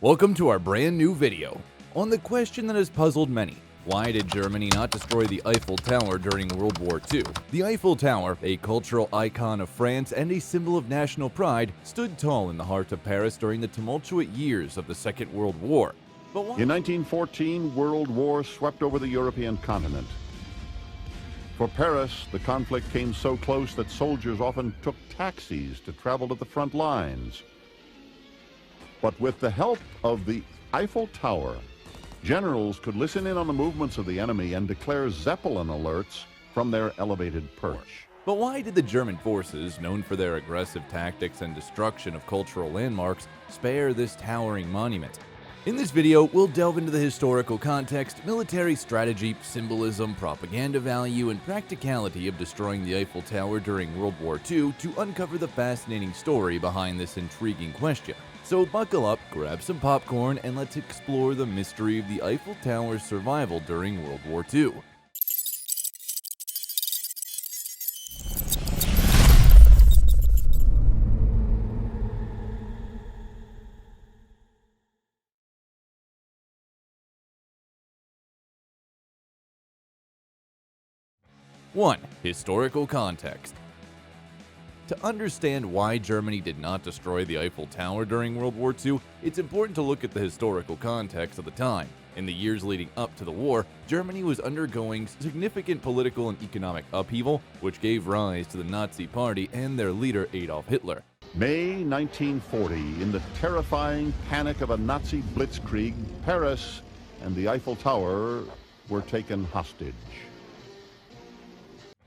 Welcome to our brand new video on the question that has puzzled many. Why did Germany not destroy the Eiffel Tower during World War II? The Eiffel Tower, a cultural icon of France and a symbol of national pride, stood tall in the heart of Paris during the tumultuous years of the Second World War. But why? In 1914, World War swept over the European continent. For Paris, the conflict came so close that soldiers often took taxis to travel to the front lines. But with the help of the Eiffel Tower, generals could listen in on the movements of the enemy and declare Zeppelin alerts from their elevated perch. But why did the German forces, known for their aggressive tactics and destruction of cultural landmarks, spare this towering monument? In this video, we'll delve into the historical context, military strategy, symbolism, propaganda value, and practicality of destroying the Eiffel Tower during World War II to uncover the fascinating story behind this intriguing question. So buckle up, grab some popcorn, and let's explore the mystery of the Eiffel Tower's survival during World War II. One, historical context. To understand why Germany did not destroy the Eiffel Tower during World War II, it's important to look at the historical context of the time. In the years leading up to the war, Germany was undergoing significant political and economic upheaval, which gave rise to the Nazi Party and their leader Adolf Hitler. May 1940, in the terrifying panic of a Nazi blitzkrieg, Paris and the Eiffel Tower were taken hostage.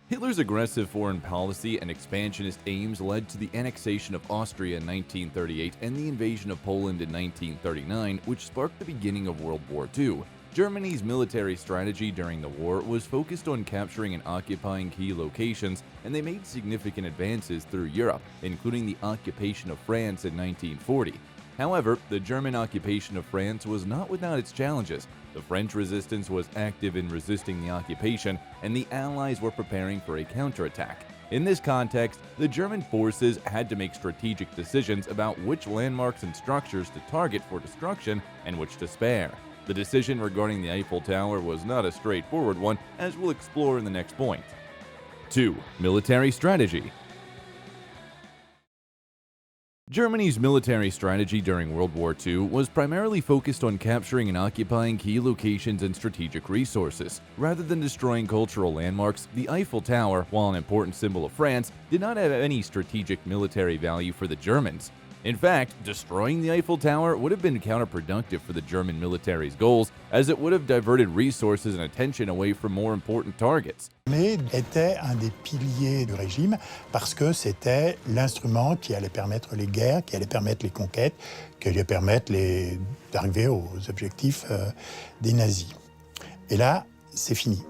Hitler's aggressive foreign policy and expansionist aims led to the annexation of Austria in 1938 and the invasion of Poland in 1939, which sparked the beginning of World War II. Germany's military strategy during the war was focused on capturing and occupying key locations, and they made significant advances through Europe, including the occupation of France in 1940. However, the German occupation of France was not without its challenges. The French resistance was active in resisting the occupation, and the Allies were preparing for a counterattack. In this context, the German forces had to make strategic decisions about which landmarks and structures to target for destruction and which to spare. The decision regarding the Eiffel Tower was not a straightforward one, as we'll explore in the next point. 2. Military strategy. Germany's military strategy during World War II was primarily focused on capturing and occupying key locations and strategic resources. Rather than destroying cultural landmarks, the Eiffel Tower, while an important symbol of France, did not have any strategic military value for the Germans. In fact, destroying the Eiffel Tower would have been counterproductive for the German military's goals, as it would have diverted resources and attention away from more important targets. L'armée était un des piliers du régime parce que c'était l'instrument qui allait permettre les guerres, qui allait permettre les conquêtes, qui allait permettre d'arriver aux objectifs des nazis. Et là, c'est fini.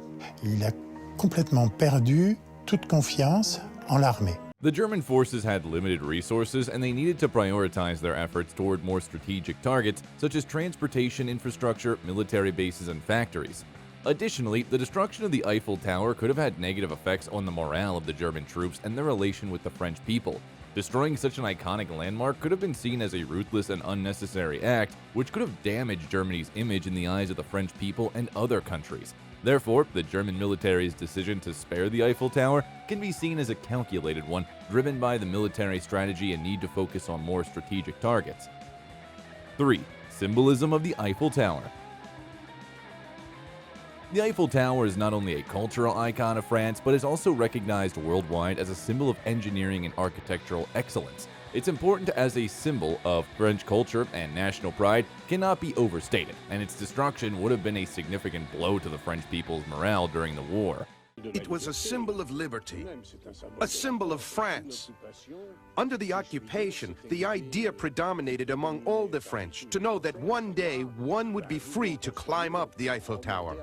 Il a complètement perdu toute confiance en l'armée. The German forces had limited resources, and they needed to prioritize their efforts toward more strategic targets such as transportation infrastructure, military bases, and factories. Additionally, the destruction of the Eiffel Tower could have had negative effects on the morale of the German troops and their relation with the French people. Destroying such an iconic landmark could have been seen as a ruthless and unnecessary act, which could have damaged Germany's image in the eyes of the French people and other countries. Therefore, the German military's decision to spare the Eiffel Tower can be seen as a calculated one, driven by the military strategy and need to focus on more strategic targets. 3. Symbolism of the Eiffel Tower. The Eiffel Tower is not only a cultural icon of France, but is also recognized worldwide as a symbol of engineering and architectural excellence. Its importance as a symbol of French culture and national pride cannot be overstated, and its destruction would have been a significant blow to the French people's morale during the war. It was a symbol of liberty, a symbol of France. Under the occupation, the idea predominated among all the French to know that one day one would be free to climb up the Eiffel Tower.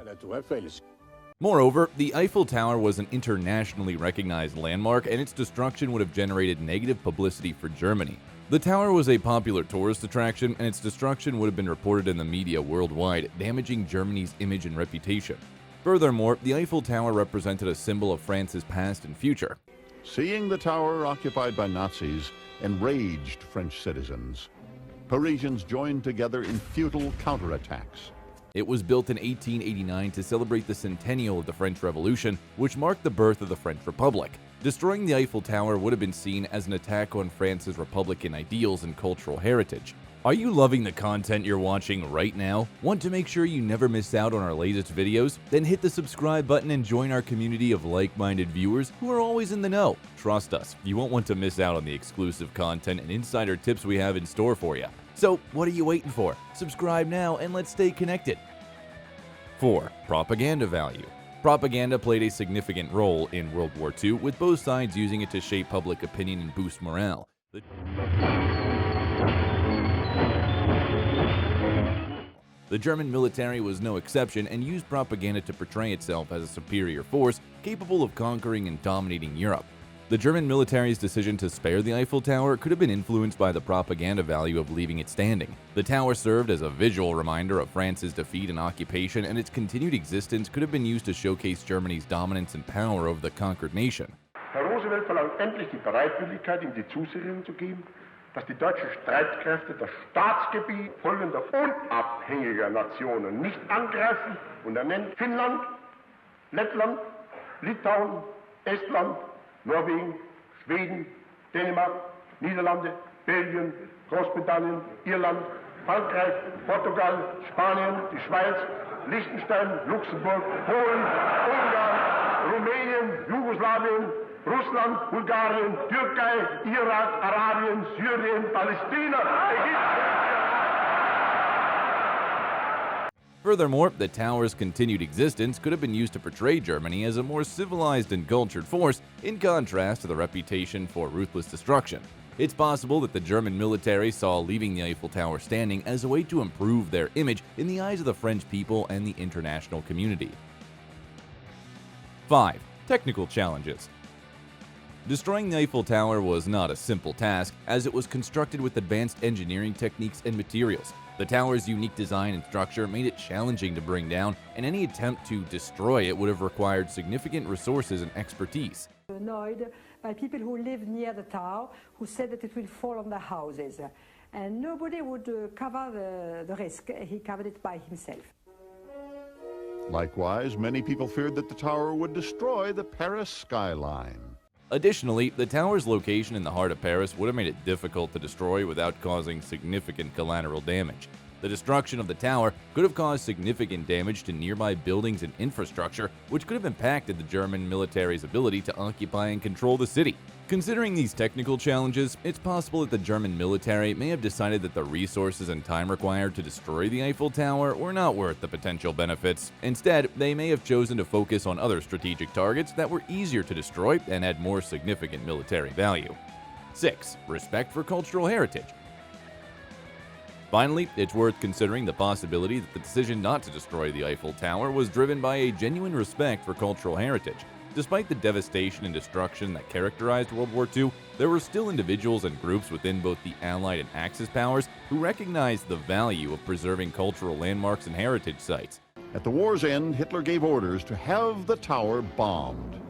Moreover, the Eiffel Tower was an internationally recognized landmark, and its destruction would have generated negative publicity for Germany. The tower was a popular tourist attraction, and its destruction would have been reported in the media worldwide, damaging Germany's image and reputation. Furthermore, the Eiffel Tower represented a symbol of France's past and future. Seeing the tower occupied by Nazis enraged French citizens. Parisians joined together in futile counterattacks. It was built in 1889 to celebrate the centennial of the French Revolution, which marked the birth of the French Republic. Destroying the Eiffel Tower would have been seen as an attack on France's republican ideals and cultural heritage. Are you loving the content you're watching right now? Want to make sure you never miss out on our latest videos? Then hit the subscribe button and join our community of like-minded viewers who are always in the know. Trust us, you won't want to miss out on the exclusive content and insider tips we have in store for you. So, what are you waiting for? Subscribe now and let's stay connected. 4. Propaganda value. Propaganda played a significant role in World War II, with both sides using it to shape public opinion and boost morale. The German military was no exception and used propaganda to portray itself as a superior force capable of conquering and dominating Europe. The German military's decision to spare the Eiffel Tower could have been influenced by the propaganda value of leaving it standing. The tower served as a visual reminder of France's defeat and occupation, and its continued existence could have been used to showcase Germany's dominance and power over the conquered nation. Herr Roosevelt verlangt endlich die Bereitwilligkeit, ihm die Zusicherung zu geben, dass die deutschen Streitkräfte das Staatsgebiet folgender unabhängiger Nationen nicht angreifen, und nennt Finnland, Lettland, Litauen, Estland, Norwegen, Schweden, Dänemark, Niederlande, Belgien, Großbritannien, Irland, Frankreich, Portugal, Spanien, die Schweiz, Liechtenstein, Luxemburg, Polen, Ungarn, Rumänien, Jugoslawien, Russland, Bulgarien, Türkei, Irak, Arabien, Syrien, Palästina, Ägypten. Furthermore, the tower's continued existence could have been used to portray Germany as a more civilized and cultured force, in contrast to the reputation for ruthless destruction. It's possible that the German military saw leaving the Eiffel Tower standing as a way to improve their image in the eyes of the French people and the international community. 5. Technical challenges. Destroying the Eiffel Tower was not a simple task, as it was constructed with advanced engineering techniques and materials. The tower's unique design and structure made it challenging to bring down, and any attempt to destroy it would have required significant resources and expertise. Annoyed by people who lived near the tower, who said that it will fall on their houses, and nobody would cover the risk. He covered it by himself. Likewise, many people feared that the tower would destroy the Paris skyline. Additionally, the tower's location in the heart of Paris would have made it difficult to destroy without causing significant collateral damage. The destruction of the tower could have caused significant damage to nearby buildings and infrastructure, which could have impacted the German military's ability to occupy and control the city. Considering these technical challenges, it's possible that the German military may have decided that the resources and time required to destroy the Eiffel Tower were not worth the potential benefits. Instead, they may have chosen to focus on other strategic targets that were easier to destroy and had more significant military value. 6. Respect for cultural heritage. Finally, it's worth considering the possibility that the decision not to destroy the Eiffel Tower was driven by a genuine respect for cultural heritage. Despite the devastation and destruction that characterized World War II, there were still individuals and groups within both the Allied and Axis powers who recognized the value of preserving cultural landmarks and heritage sites. At the war's end, Hitler gave orders to have the tower bombed.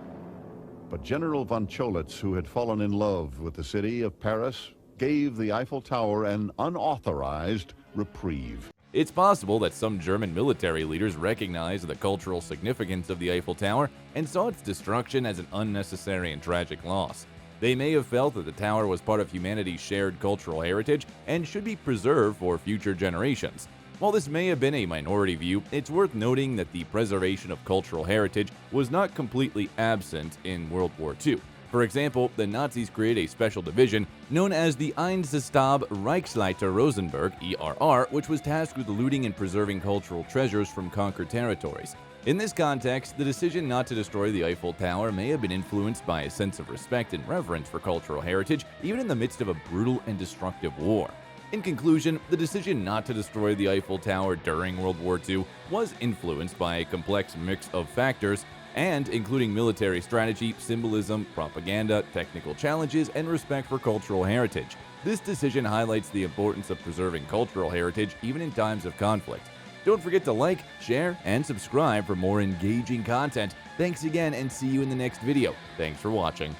But General von Cholitz, who had fallen in love with the city of Paris, gave the Eiffel Tower an unauthorized reprieve. It's possible that some German military leaders recognized the cultural significance of the Eiffel Tower and saw its destruction as an unnecessary and tragic loss. They may have felt that the tower was part of humanity's shared cultural heritage and should be preserved for future generations. While this may have been a minority view, it's worth noting that the preservation of cultural heritage was not completely absent in World War II. For example, the Nazis created a special division known as the Einsatzstab Reichsleiter Rosenberg, ERR, which was tasked with looting and preserving cultural treasures from conquered territories. In this context, the decision not to destroy the Eiffel Tower may have been influenced by a sense of respect and reverence for cultural heritage, even in the midst of a brutal and destructive war. In conclusion, the decision not to destroy the Eiffel Tower during World War II was influenced by a complex mix of factors, and including military strategy, symbolism, propaganda, technical challenges, and respect for cultural heritage. This decision highlights the importance of preserving cultural heritage even in times of conflict. Don't forget to like, share, and subscribe for more engaging content. Thanks again, and see you in the next video. Thanks for watching.